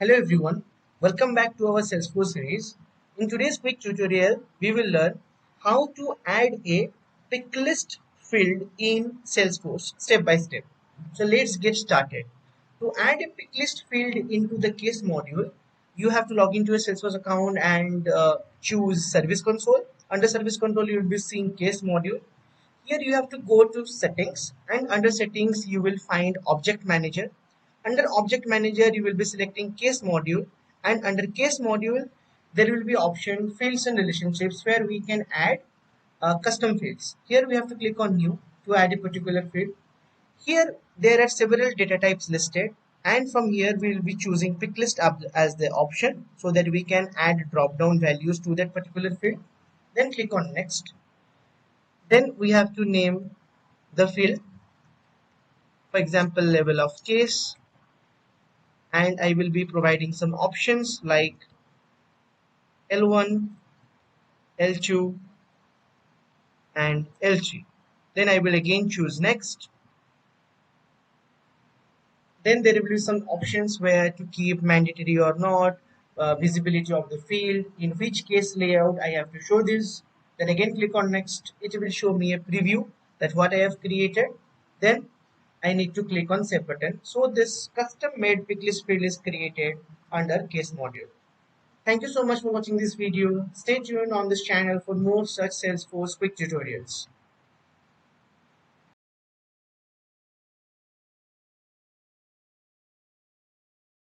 Hello everyone, welcome back to our Salesforce series. In today's quick tutorial, we will learn how to add a picklist field in Salesforce step by step. So let's get started. To add a picklist field into the case module, you have to log into a Salesforce account and choose Service Console. Under Service Console, you will be seeing case module. Here you have to go to settings, and under settings you will find object manager. Under object manager you will be selecting case module, and under case module there will be option fields and relationships where we can add custom fields. Here we have to click on new to add a particular field. Here there are several data types listed, and from here we will be choosing picklist as the option so that we can add drop down values to that particular field. Then click on next. Then we have to name the field, for example level of case, and I will be providing some options like L1, L2 and L3. Then I will again choose next. Then there will be some options where to keep mandatory or not, visibility of the field, in which case layout I have to show this. Then again click on next. It will show me a preview that what I have created. Then I need to click on save button. So this custom made picklist field is created under case module. Thank you so much for watching this video. Stay tuned on this channel for more such Salesforce quick tutorials.